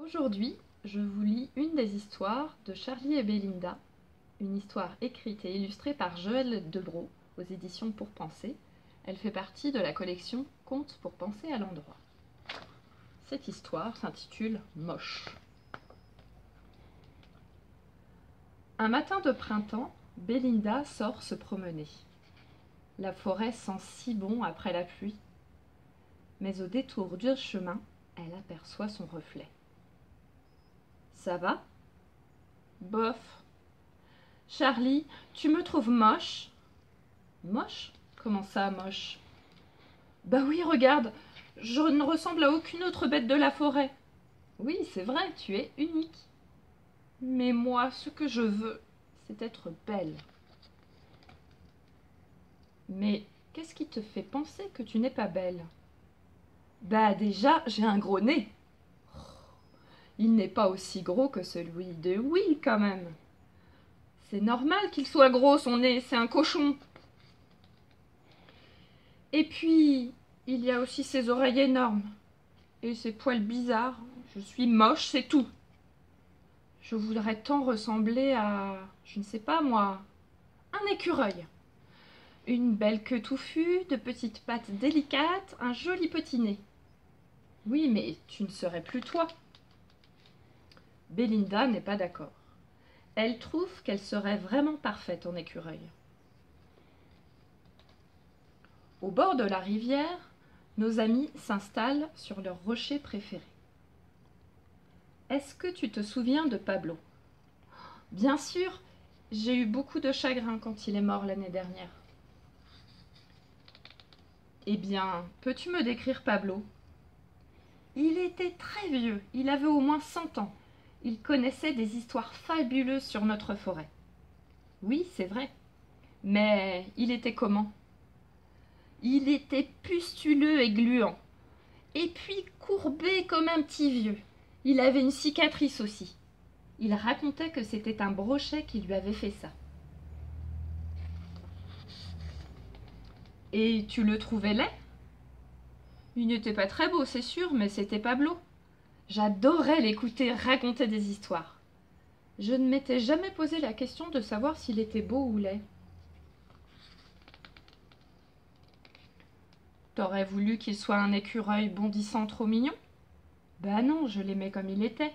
Aujourd'hui, je vous lis une des histoires de Charlie et Belinda, une histoire écrite et illustrée par Joël Debroux aux éditions Pour Penser. Elle fait partie de la collection Contes pour penser à l'endroit. Cette histoire s'intitule Moche. Un matin de printemps, Belinda sort se promener. La forêt sent si bon après la pluie, mais au détour du chemin, elle aperçoit son reflet. Ça va ? Bof. Charlie, tu me trouves moche ? Moche ? Comment ça, moche ? Bah oui, regarde, je ne ressemble à aucune autre bête de la forêt. Oui, c'est vrai, tu es unique. Mais moi, ce que je veux, c'est être belle. Mais qu'est-ce qui te fait penser que tu n'es pas belle ? Bah déjà, j'ai un gros nez. Il n'est pas aussi gros que celui de Will quand même. C'est normal qu'il soit gros, son nez, c'est un cochon. Et puis, il y a aussi ses oreilles énormes. Et ses poils bizarres. Je suis moche, c'est tout. Je voudrais tant ressembler à, je ne sais pas moi, un écureuil. Une belle queue touffue, de petites pattes délicates, un joli petit nez. Oui, mais tu ne serais plus toi. Belinda n'est pas d'accord. Elle trouve qu'elle serait vraiment parfaite en écureuil. Au bord de la rivière, nos amis s'installent sur leur rocher préféré. Est-ce que tu te souviens de Pablo ? Bien sûr, j'ai eu beaucoup de chagrin quand il est mort l'année dernière. Eh bien, peux-tu me décrire Pablo ? Il était très vieux, il avait au moins 100 ans. Il connaissait des histoires fabuleuses sur notre forêt. Oui, c'est vrai. Mais il était comment ? Il était pustuleux et gluant. Et puis courbé comme un petit vieux. Il avait une cicatrice aussi. Il racontait que c'était un brochet qui lui avait fait ça. Et tu le trouvais laid ? Il n'était pas très beau, c'est sûr, mais c'était Pablo. J'adorais l'écouter raconter des histoires. Je ne m'étais jamais posé la question de savoir s'il était beau ou laid. T'aurais voulu qu'il soit un écureuil bondissant trop mignon ? Ben non, je l'aimais comme il était.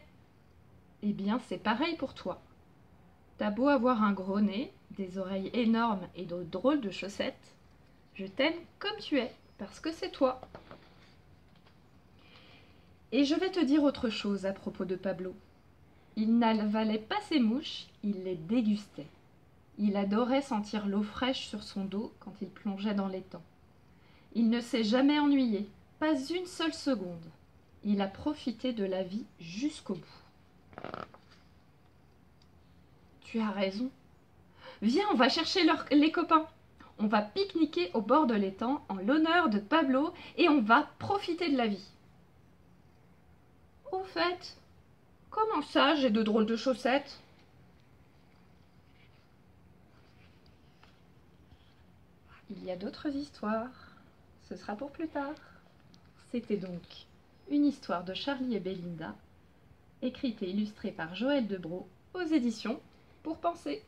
Eh bien, c'est pareil pour toi. T'as beau avoir un gros nez, des oreilles énormes et de drôles de chaussettes, je t'aime comme tu es, parce que c'est toi. Et je vais te dire autre chose à propos de Pablo. Il n'avalait pas ses mouches, il les dégustait. Il adorait sentir l'eau fraîche sur son dos quand il plongeait dans l'étang. Il ne s'est jamais ennuyé, pas une seule seconde. Il a profité de la vie jusqu'au bout. Tu as raison. Viens, on va chercher les copains. On va pique-niquer au bord de l'étang en l'honneur de Pablo et on va profiter de la vie. Au fait, comment ça, j'ai de drôles de chaussettes ? Il y a d'autres histoires. Ce sera pour plus tard. C'était donc une histoire de Charlie et Belinda, écrite et illustrée par Joël Debroux aux éditions Pour Penser.